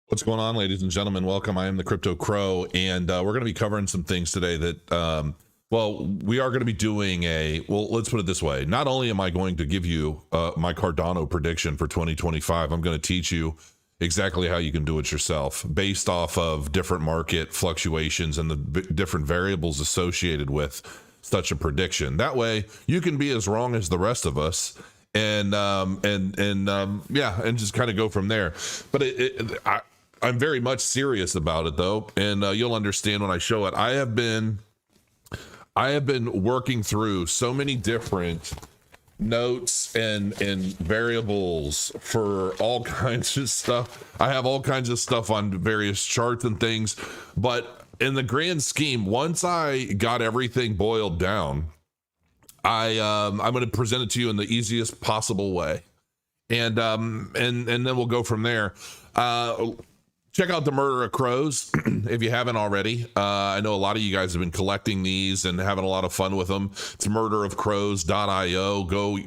What's going on, ladies and gentlemen? Welcome. I am the Crypto Crow, and we're going to be covering some things today that, well, we are going to be doing let's put it this way. Not only am I going to give you my Cardano prediction for 2025, I'm going to teach you exactly how you can do it yourself based off of different market fluctuations and the different variables associated with such a prediction. That way you can be as wrong as the rest of us and just kind of go from there. But I'm very much serious about it though, and you'll understand when I show it. I have been working through so many different notes and variables for all kinds of stuff. I have all kinds of stuff on various charts and things, but in the grand scheme, once I got everything boiled down, I'm going to present it to you in the easiest possible way, and then we'll go from there. Check out the Murder of Crows if you haven't already. I know a lot of you guys have been collecting these and having a lot of fun with them. It's murderofcrows.io. Go,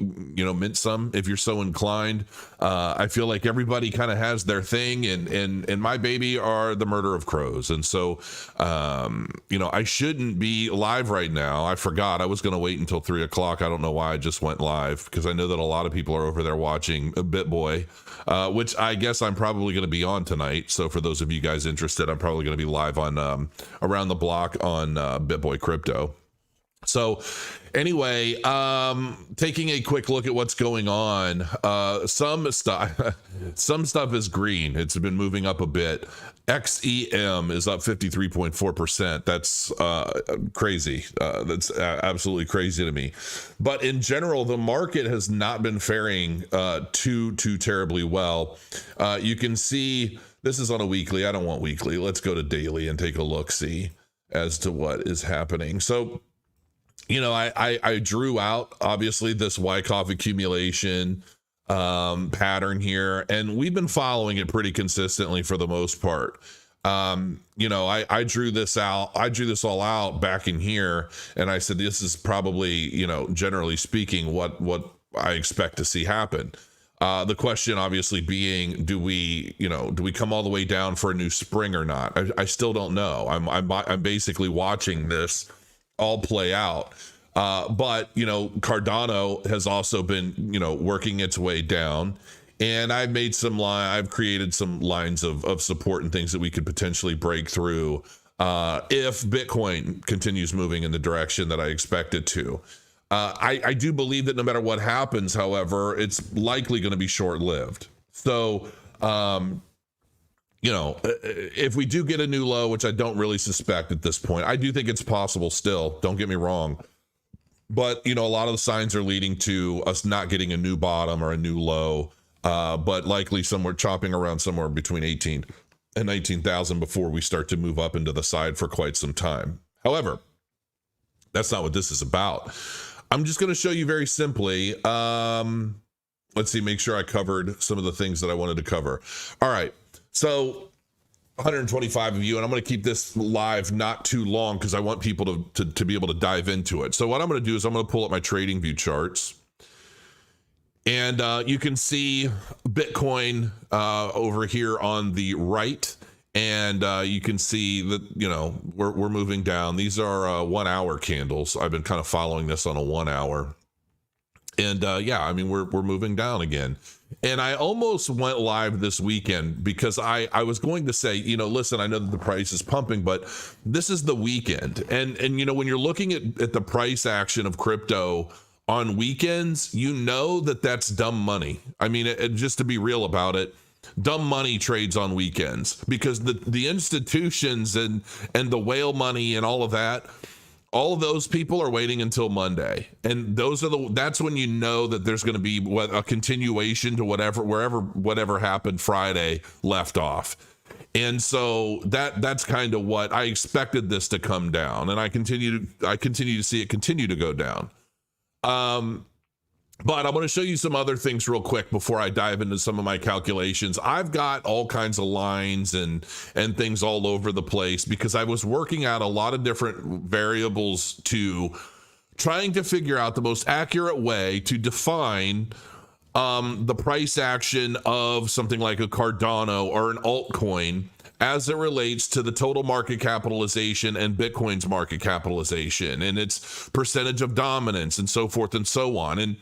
mint some if you're so inclined. I feel like everybody kind of has their thing, and my baby are the Murder of Crows. And so, I shouldn't be live right now. I forgot. I was going to wait until 3 o'clock. I don't know why I just went live, because I know that a lot of people are over there watching BitBoy, which I guess I'm probably going to be on tonight. So for those of you guys interested, I'm probably going to be live on Around the Block on BitBoy Crypto. So anyway, taking a quick look at what's going on, some stuff is green. It's been moving up a bit. XEM is up 53.4%. That's crazy. That's absolutely crazy to me. But in general, the market has not been faring too terribly well. You can see this is on a weekly. I don't want weekly. Let's go to daily and take a look, see as to what is happening. So, I drew out obviously this Wyckoff accumulation pattern here, and we've been following it pretty consistently for the most part. I drew this out. I drew this all out back in here, and I said this is probably, generally speaking, what I expect to see happen. The question obviously being, do we come all the way down for a new spring or not? I still don't know. I'm basically watching this all play out. But Cardano has also been, working its way down, and I've created some lines of support and things that we could potentially break through if Bitcoin continues moving in the direction that I expect it to. I do believe that no matter what happens, however, it's likely going to be short-lived. So, if we do get a new low, which I don't really suspect at this point, I do think it's possible still, don't get me wrong. But, a lot of the signs are leading to us not getting a new bottom or a new low, but likely chopping around somewhere between 18 and 19,000 before we start to move up into the side for quite some time. However, that's not what this is about. I'm just going to show you very simply. Let's see, make sure I covered some of the things that I wanted to cover. All right. So 125 of you, and I'm going to keep this live not too long because I want people to be able to dive into it. So what I'm going to do is I'm going to pull up my trading view charts, and you can see Bitcoin over here on the right. And you can see that, we're moving down. These are 1 hour candles. I've been kind of following this on a 1 hour. And we're moving down again. And I almost went live this weekend because I was going to say, listen, I know that the price is pumping, but this is the weekend. And when you're looking at the price action of crypto on weekends, that's dumb money. I mean, just to be real about it, dumb money trades on weekends, because the institutions and the whale money and all of that, all of those people are waiting until Monday. And that's when that there's going to be a continuation to whatever happened Friday left off. And so that's kind of what I expected this to come down. And I continue to see it continue to go down. But I'm going to show you some other things real quick before I dive into some of my calculations. I've got all kinds of lines and things all over the place because I was working out a lot of different variables to trying to figure out the most accurate way to define the price action of something like a Cardano or an altcoin as it relates to the total market capitalization and Bitcoin's market capitalization and its percentage of dominance and so forth and so on. And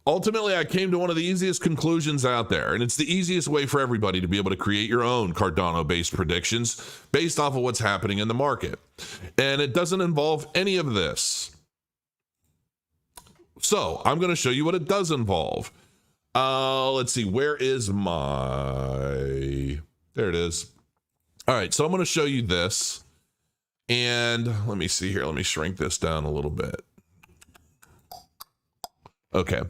ultimately, I came to one of the easiest conclusions out there, and it's the easiest way for everybody to be able to create your own Cardano-based predictions based off of what's happening in the market. And it doesn't involve any of this. So I'm going to show you what it does involve. Let's see, where is my... There it is. All right, so I'm going to show you this. And let me see here. Let me shrink this down a little bit. Okay.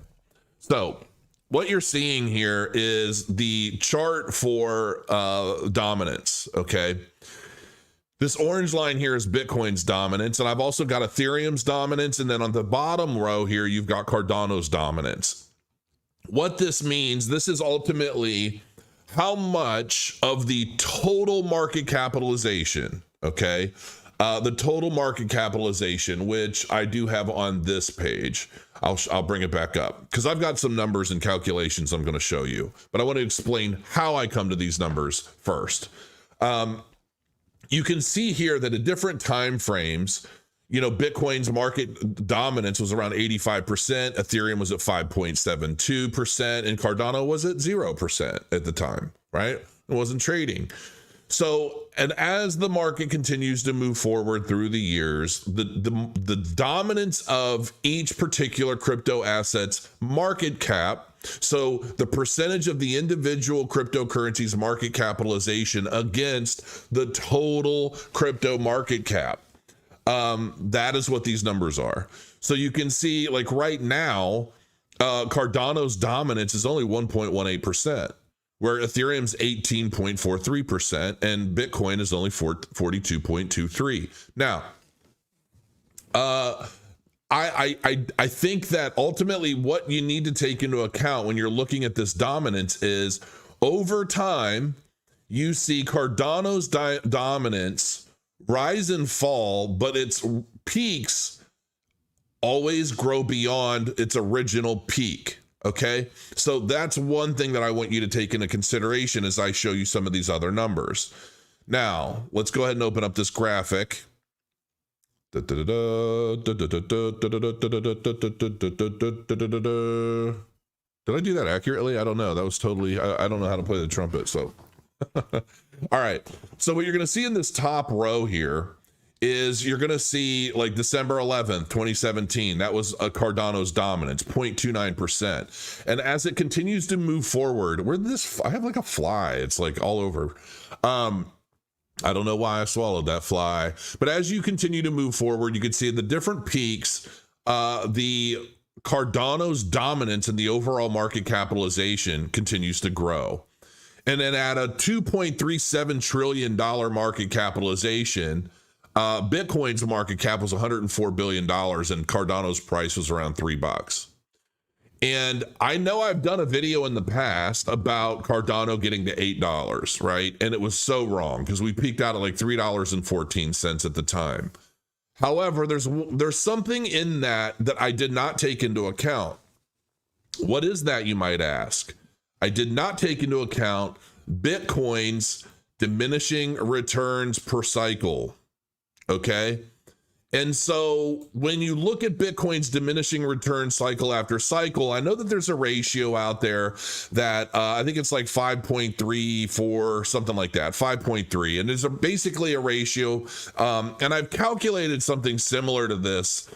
So what you're seeing here is the chart for dominance, okay? This orange line here is Bitcoin's dominance, and I've also got Ethereum's dominance, and then on the bottom row here, you've got Cardano's dominance. What this means, this is ultimately how much of the total market capitalization, okay? The total market capitalization, which I do have on this page. I'll bring it back up because I've got some numbers and calculations I'm going to show you, but I want to explain how I come to these numbers first. You can see here that at different time frames, you know, Bitcoin's market dominance was around 85%, Ethereum was at 5.72%, and Cardano was at 0% at the time, right? It wasn't trading. So, and as the market continues to move forward through the years, the dominance of each particular crypto asset's market cap, so the percentage of the individual cryptocurrency's market capitalization against the total crypto market cap, that is what these numbers are. So you can see, like right now, Cardano's dominance is only 1.18%. where Ethereum's 18.43% and Bitcoin is only 42.23. Now, I think that ultimately what you need to take into account when you're looking at this dominance is over time, you see Cardano's dominance rise and fall, but its peaks always grow beyond its original peak. Okay, so that's one thing that I want you to take into consideration as I show you some of these other numbers. Now, let's go ahead and open up this graphic. Did I do that accurately? I don't know. That was totally, I don't know how to play the trumpet, so. All right, so what you're going to see in this top row here is you're going to see like December 11th, 2017, that was a Cardano's dominance, 0.29%. And as it continues to move forward, I have like a fly, it's like all over. I don't know why I swallowed that fly, but as you continue to move forward, you can see the different peaks, the Cardano's dominance in the overall market capitalization continues to grow. And then at a $2.37 trillion market capitalization, Bitcoin's market cap was $104 billion and Cardano's price was around $3. And I know I've done a video in the past about Cardano getting to $8, right? And it was so wrong because we peaked out at like $3.14 at the time. However, there's something in that I did not take into account. What is that, you might ask? I did not take into account Bitcoin's diminishing returns per cycle. Okay. And so when you look at Bitcoin's diminishing return cycle after cycle, I know that there's a ratio out there that I think it's like 5.34, something like that, 5.3. And there's basically a ratio. And I've calculated something similar to this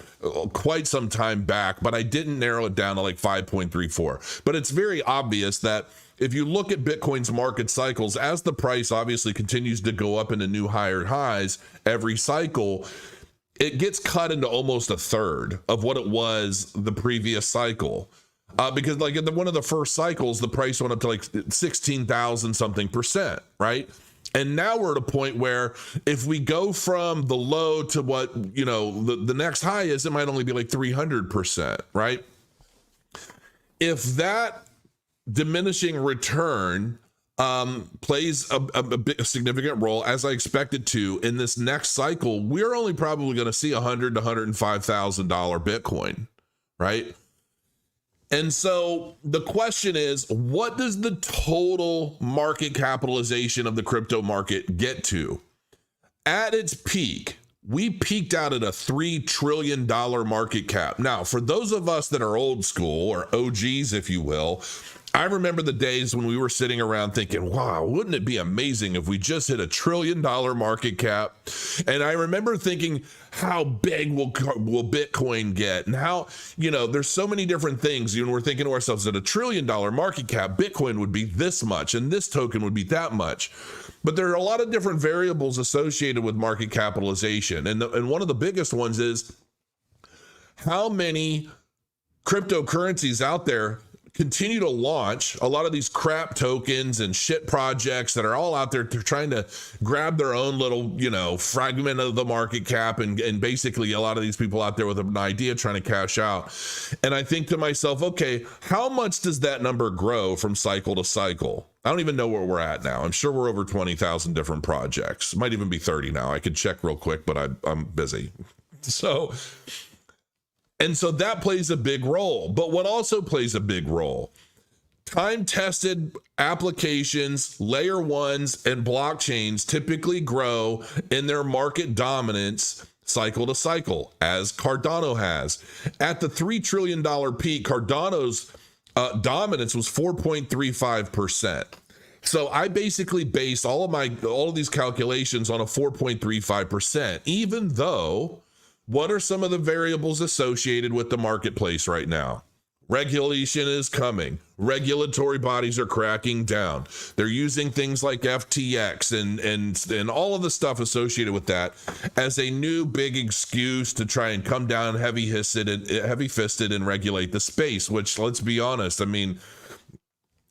quite some time back, but I didn't narrow it down to like 5.34. But it's very obvious that if you look at Bitcoin's market cycles, as the price obviously continues to go up into new higher highs every cycle, it gets cut into almost a third of what it was the previous cycle. Because like in one of the first cycles, the price went up to like 16,000 something percent, right? And now we're at a point where if we go from the low to what, you know, the next high is, it might only be like 300%, right? If that diminishing return plays a significant role, as I expected to. In this next cycle, we're only probably going to see $100,000 to $105,000 Bitcoin, right? And so the question is, what does the total market capitalization of the crypto market get to? At its peak, we peaked out at a $3 trillion market cap. Now, for those of us that are old school, or OGs, if you will, I remember the days when we were sitting around thinking, wow, wouldn't it be amazing if we just hit $1 trillion market cap? And I remember thinking, how big will Bitcoin get? And how, there's so many different things. We're thinking to ourselves, at $1 trillion market cap, Bitcoin would be this much, and this token would be that much. But there are a lot of different variables associated with market capitalization. And one of the biggest ones is how many cryptocurrencies out there continue to launch. A lot of these crap tokens and shit projects that are all out there, they're trying to grab their own little, fragment of the market cap, and basically a lot of these people out there with an idea trying to cash out. And I think to myself, okay, how much does that number grow from cycle to cycle? I don't even know where we're at now. I'm sure we're over 20,000 different projects. Might even be 30 now. I could check real quick, but I'm busy. So that plays a big role. But what also plays a big role? Time-tested applications, layer ones, and blockchains typically grow in their market dominance cycle to cycle, as Cardano has. At the $3 trillion peak, Cardano's dominance was 4.35%. So I basically based all of these calculations on a 4.35%, even though, what are some of the variables associated with the marketplace right now? Regulation is coming. Regulatory bodies are cracking down. They're using things like FTX and all of the stuff associated with that as a new big excuse to try and come down heavy-fisted and regulate the space, which, let's be honest, I mean,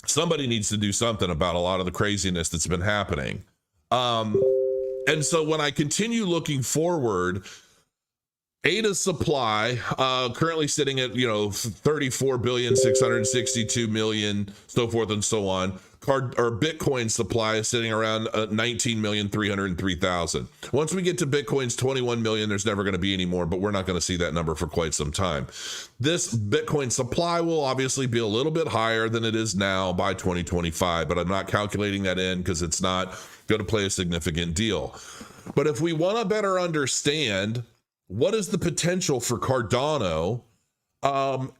somebody needs to do something about a lot of the craziness that's been happening. And so when I continue looking forward, ADA supply currently sitting at 34,662,000,000, so forth and so on. Bitcoin supply is sitting around 19,303,000. Once we get to Bitcoin's 21 million, there's never going to be any more, but we're not going to see that number for quite some time. This Bitcoin supply will obviously be a little bit higher than it is now by 2025, but I'm not calculating that in because it's not going to play a significant deal. But if we want to better understand what is the potential for Cardano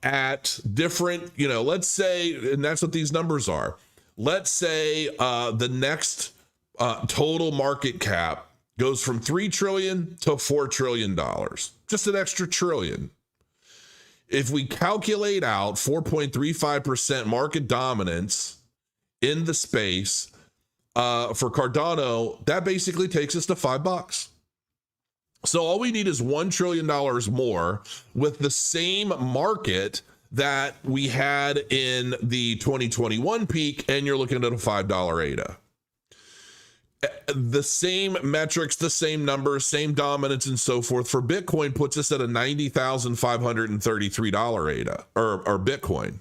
at different, let's say, and that's what these numbers are. Let's say the next total market cap goes from $3 trillion to $4 trillion, just an extra trillion. If we calculate out 4.35% market dominance in the space for Cardano, that basically takes us to $5. So all we need is $1 trillion more with the same market that we had in the 2021 peak, and you're looking at a $5 ADA. The same metrics, the same numbers, same dominance, and so forth for Bitcoin puts us at a $90,533 ADA or Bitcoin.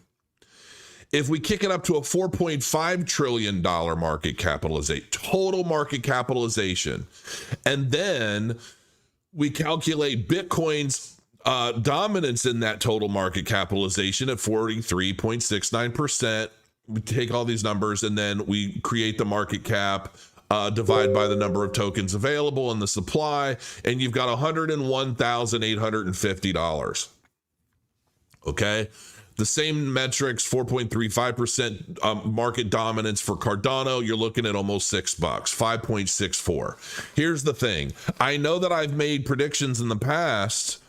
If we kick it up to a $4.5 trillion market capitalization, total market capitalization, and then we calculate Bitcoin's dominance in that total market capitalization at 43.69%. We take all these numbers and then we create the market cap, divide by the number of tokens available and the supply, and you've got $101,850. Okay. The same metrics, 4.35% market dominance for Cardano, you're looking at almost $6, 5.64. Here's the thing. I know that I've made predictions in the past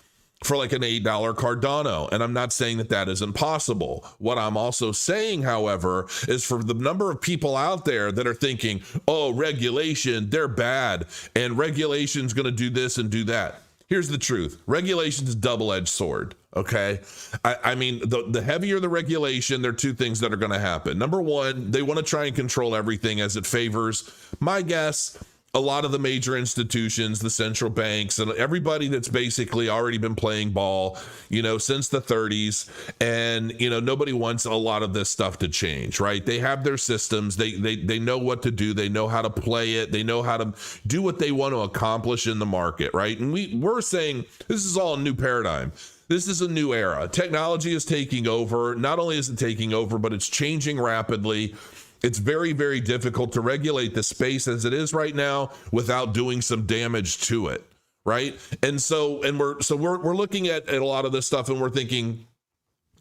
for like an $8 Cardano, and I'm not saying that that isn't possible. What I'm also saying, however, is for the number of people out there that are thinking, oh, regulation, they're bad, and regulation's going to do this and do that. Here's the truth. Regulation is a double-edged sword, okay? I mean, the heavier the regulation, there are two things that are going to happen. Number one, they want to try and control everything as it favors, my guess, a lot of the major institutions, the central banks, and everybody that's basically already been playing ball, since the 30s. And, nobody wants a lot of this stuff to change, right? They have their systems. They know what to do. They know how to play it. They know how to do what they want to accomplish in the market, right? And we're saying this is all a new paradigm. This is a new era. Technology is taking over. Not only is it taking over, but it's changing rapidly. It's very, very difficult to regulate the space as it is right now without doing some damage to it, right? And we're looking at a lot of this stuff and we're thinking,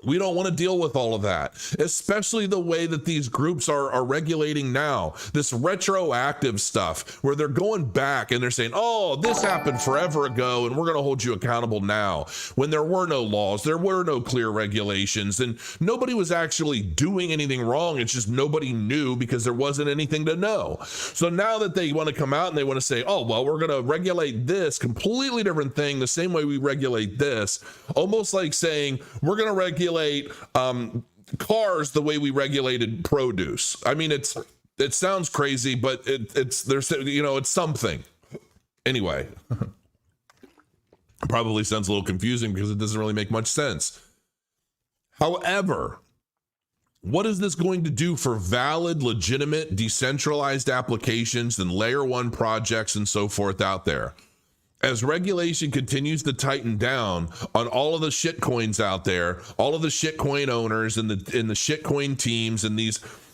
we don't want to deal with all of that, especially the way that these groups are regulating now. This retroactive stuff where they're going back and they're saying, oh, this happened forever ago and we're going to hold you accountable now, when there were no laws, there were no clear regulations, and nobody was actually doing anything wrong. It's just nobody knew because there wasn't anything to know. So now that they want to come out and they want to say, oh, well, we're going to regulate this completely different thing the same way we regulate this, almost like saying we're going to regulate cars the way we regulated produce. I mean, it sounds crazy, but it's something. Anyway, probably sounds a little confusing because it doesn't really make much sense. However, what is this going to do for valid, legitimate, decentralized applications and layer one projects and so forth out there? As regulation continues to tighten down on all of the shit coins out there, all of the shit coin owners and the shit coin teams and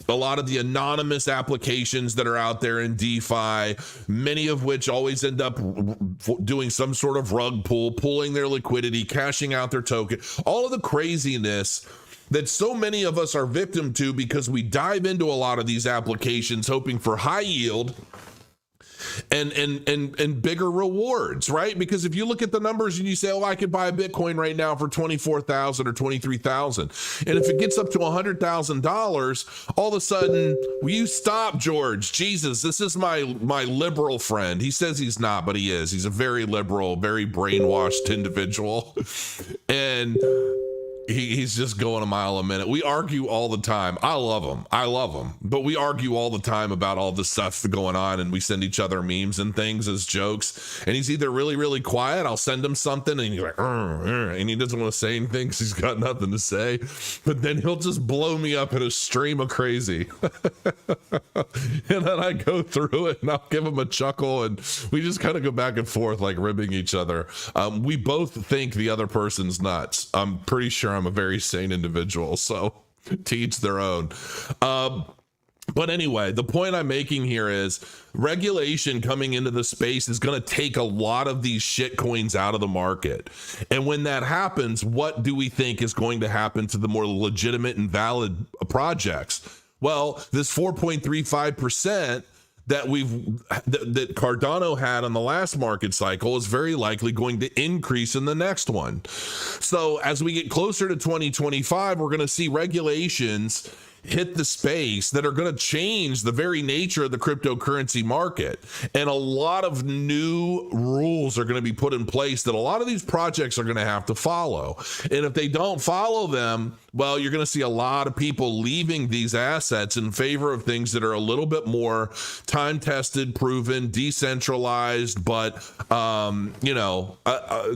a lot of the anonymous applications that are out there in DeFi, many of which always end up doing some sort of rug pull, pulling their liquidity, cashing out their token, all of the craziness that so many of us are victim to because we dive into a lot of these applications hoping for high yield and bigger rewards, right? Because if you look at the numbers and you say, oh, I could buy a Bitcoin right now for $24,000 or $23,000. And if it gets up to $100,000, all of a sudden, will you stop, George? Jesus, this is my liberal friend. He says he's not, but he is. He's a very liberal, very brainwashed individual. And he's just going a mile a minute. We argue all the time. I love him, but we argue all the time about all this stuff going on, and we send each other memes and things as jokes. And he's either really, really quiet. I'll send him something and he's like, and he doesn't want to say anything because he's got nothing to say. But then he'll just blow me up in a stream of crazy. And then I go through it and I'll give him a chuckle, and we just kind of go back and forth like ribbing each other. We both think the other person's nuts. I'm pretty sure I'm a very sane individual, so to each their own. But anyway, the point I'm making here is regulation coming into the space is going to take a lot of these shit coins out of the market. And when that happens, what do we think is going to happen to the more legitimate and valid projects? Well, this 4.35% that Cardano had on the last market cycle is very likely going to increase in the next one. So as we get closer to 2025, we're going to see regulations hit the space that are going to change the very nature of the cryptocurrency market. And a lot of new rules are going to be put in place that a lot of these projects are going to have to follow. And if they don't follow them, well, you're going to see a lot of people leaving these assets in favor of things that are a little bit more time-tested, proven, decentralized, but,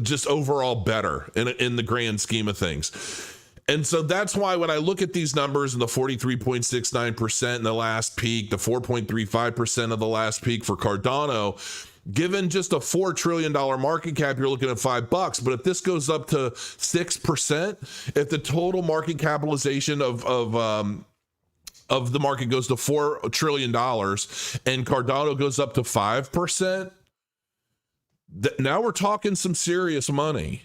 just overall better in the grand scheme of things. And so that's why when I look at these numbers and the 43.69% in the last peak, the 4.35% of the last peak for Cardano, given just a $4 trillion market cap, you're looking at $5. But if this goes up to 6%, if the total market capitalization of the market goes to $4 trillion and Cardano goes up to 5%, now we're talking some serious money.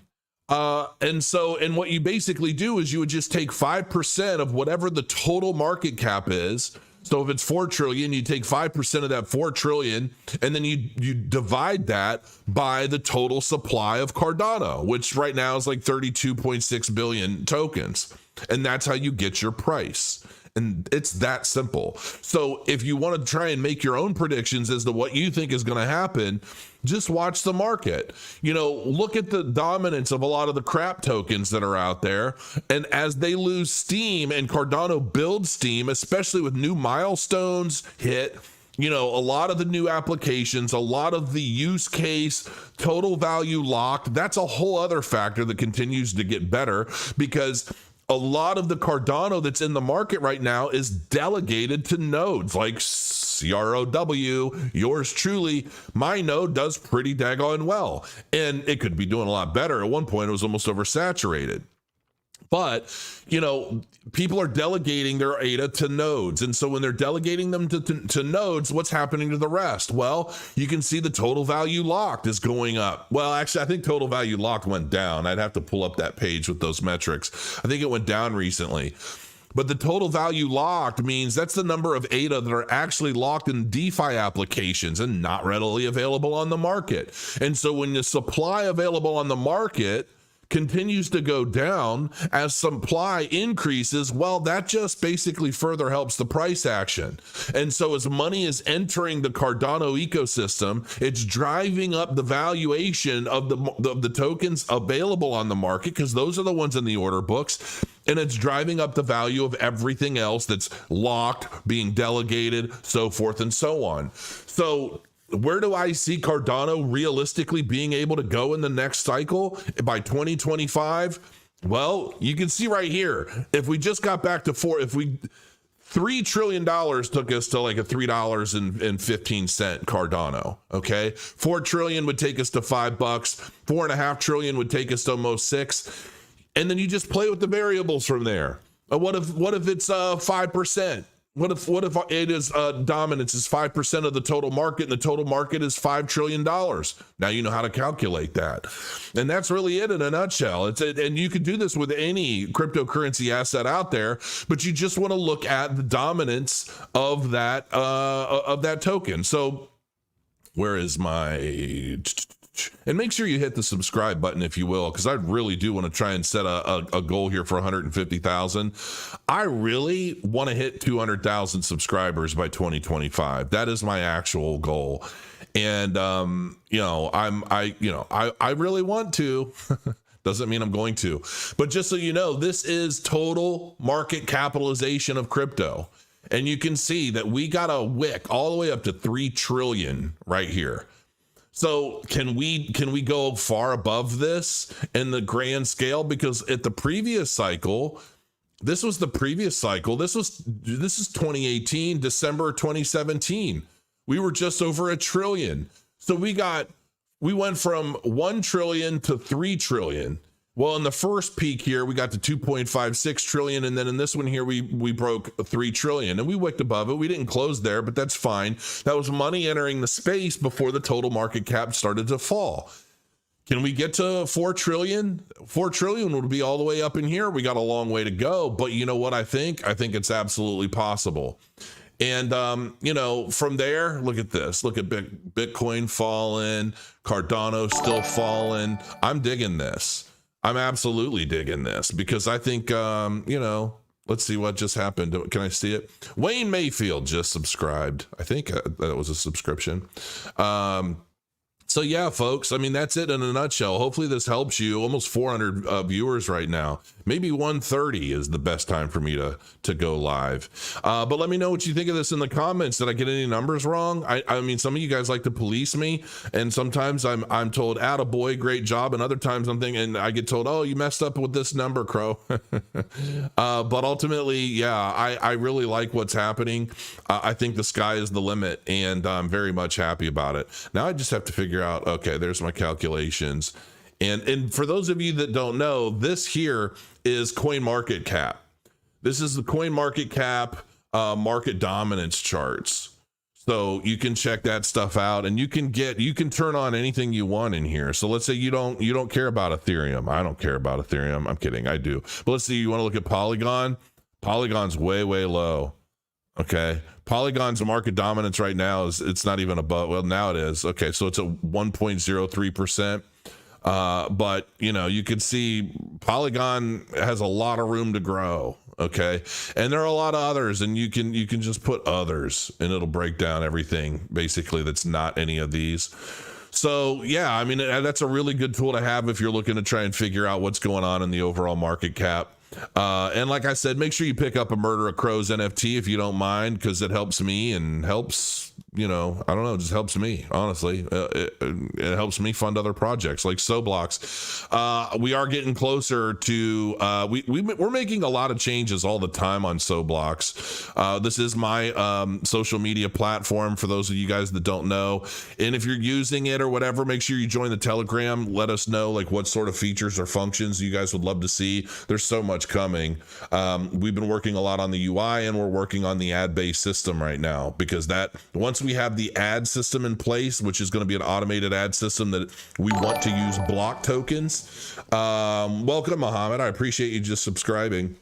And what you basically do is you would just take 5% of whatever the total market cap is. So if it's 4 trillion, you take 5% of that 4 trillion, and then you divide that by the total supply of Cardano, which right now is like 32.6 billion tokens. And that's how you get your price. And it's that simple. So if you want to try and make your own predictions as to what you think is going to happen, just watch the market. Look at the dominance of a lot of the crap tokens that are out there. And as they lose steam and Cardano builds steam, especially with new milestones hit, you know, a lot of the new applications, a lot of the use case, total value locked, that's a whole other factor that continues to get better, because a lot of the Cardano that's in the market right now is delegated to nodes like CROW, yours truly. My node does pretty daggone well, and it could be doing a lot better. At one point, it was almost oversaturated. But, you know, people are delegating their ADA to nodes. And so when they're delegating them to nodes, what's happening to the rest? Well, you can see the total value locked is going up. Well, actually, I think total value locked went down. I'd have to pull up that page with those metrics. I think it went down recently. But the total value locked means that's the number of ADA that are actually locked in DeFi applications and not readily available on the market. And so when the supply available on the market continues to go down as supply increases, well, that just basically further helps the price action. And so as money is entering the Cardano ecosystem, it's driving up the valuation of the tokens available on the market, because those are the ones in the order books, and it's driving up the value of everything else that's locked, being delegated, so forth and so on. So where do I see Cardano realistically being able to go in the next cycle by 2025? Well, you can see right here, if we just got back to $3 trillion took us to like a $3.15 Cardano. Okay. 4 trillion would take us to $5. 4.5 trillion would take us to almost 6. And then you just play with the variables from there. What if it's 5%? What if ADA's dominance is 5% of the total market, and the total market is $5 trillion? Now you know how to calculate that. And that's really it in a nutshell. And you could do this with any cryptocurrency asset out there, but you just want to look at the dominance of that token. So where is my... And make sure you hit the subscribe button, if you will, because I really do want to try and set a goal here for 150,000. I really want to hit 200,000 subscribers by 2025. That is my actual goal. And, you know, I really want to. Doesn't mean I'm going to. But just so you know, this is total market capitalization of crypto. And you can see that we got a wick all the way up to 3 trillion right here. So can we go far above this in the grand scale? Because at the previous cycle, this was the previous cycle. This is 2018, December 2017. We were just over $1 trillion. So we went from 1 trillion to 3 trillion. Well, in the first peak here, we got to 2.56 trillion. And then in this one here, we broke 3 trillion, and we wicked above it. We didn't close there, but that's fine. That was money entering the space before the total market cap started to fall. Can we get to 4 trillion? 4 trillion would be all the way up in here. We got a long way to go, but you know what I think? I think it's absolutely possible. And, you know, from there, look at this. Look at Bitcoin falling, Cardano still falling. I'm digging this. I'm absolutely digging this, because I think, you know, let's see what just happened. Can I see it? Wayne Mayfield just subscribed. I think that was a subscription. So yeah, folks, I mean, that's it in a nutshell. Hopefully this helps you. Almost 400 viewers right now. Maybe 130 is the best time for me to go live. But let me know what you think of this in the comments. Did I get any numbers wrong? I mean, some of you guys like to police me, and sometimes I'm told, attaboy, great job. And other times I'm thinking, I get told, oh, you messed up with this number, Crow. But ultimately, yeah, I really like what's happening. I think the sky is the limit, and I'm very much happy about it. Now I just have to figure out, okay, there's my calculations. And for those of you that don't know, this here is CoinMarketCap. This is the CoinMarketCap market dominance charts. So you can check that stuff out, and you can turn on anything you want in here. So let's say you don't care about Ethereum. I don't care about Ethereum. I'm kidding. I do. But let's say you want to look at Polygon. Polygon's way, way low. Okay. Polygon's market dominance right now it's not even above. Well, now it is. Okay. So it's a 1.03%. But you know, you can see Polygon has a lot of room to grow. Okay. And there are a lot of others, and you can just put others, and it'll break down everything basically that's not any of these. So yeah, I mean, that's a really good tool to have if you're looking to try and figure out what's going on in the overall market cap. And like I said, make sure you pick up a Murder of Crows NFT if you don't mind, because it helps me and helps you know, I don't know, it just helps me, honestly. It helps me fund other projects like Soblox. We are getting closer to, we're making a lot of changes all the time on Soblox. This is my social media platform for those of you guys that don't know. And if you're using it or whatever, make sure you join the Telegram. Let us know like what sort of features or functions you guys would love to see. There's so much coming. We've been working a lot on the UI, and we're working on the ad-based system right now, because that once we have the ad system in place, which is going to be an automated ad system that we want to use block tokens. Welcome, Mohammed. I appreciate you just subscribing.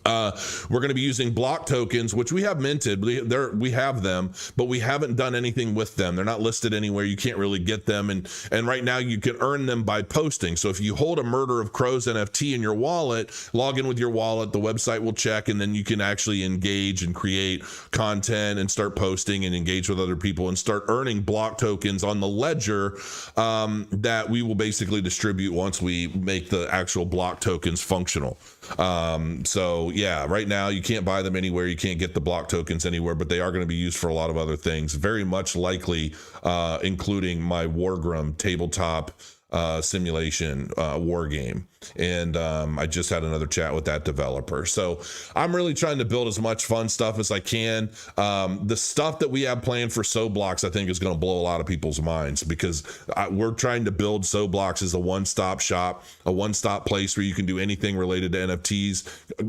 We're going to be using block tokens, which we have minted. We have them, but we haven't done anything with them. They're not listed anywhere. You can't really get them. And right now you can earn them by posting. So if you hold a Murder of Crows NFT in your wallet, log in with your wallet, the website will check, and then you can actually engage and create content and start posting and engage with other people and start earning block tokens on the ledger that we will basically distribute once we make the actual block tokens functional. So yeah, right now you can't buy them anywhere. You can't get the block tokens anywhere, but they are going to be used for a lot of other things, very much likely, including my Wargrim tabletop simulation war game. And I just had another chat with that developer. So I'm really trying to build as much fun stuff as I can. The stuff that we have planned for Soblox, I think, is going to blow a lot of people's minds, because we're trying to build Soblox as a one-stop shop, a one-stop place where you can do anything related to NFTs,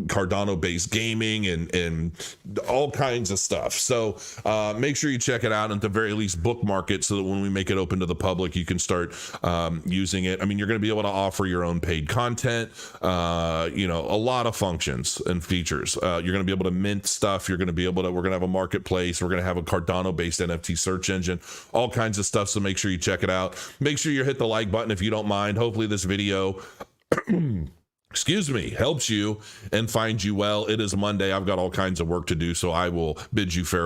Cardano-based gaming, and all kinds of stuff. So make sure you check it out, and at the very least bookmark it, so that when we make it open to the public, you can start using it. I mean, you're going to be able to offer your own paid content, you know, a lot of functions and features. You're going to be able to mint stuff. You're going to be able to, we're going to have a marketplace. We're going to have a Cardano based NFT search engine, all kinds of stuff. So make sure you check it out. Make sure you hit the like button if you don't mind. Hopefully this video excuse me, helps you and finds you well. It is Monday. I've got all kinds of work to do, so I will bid you farewell.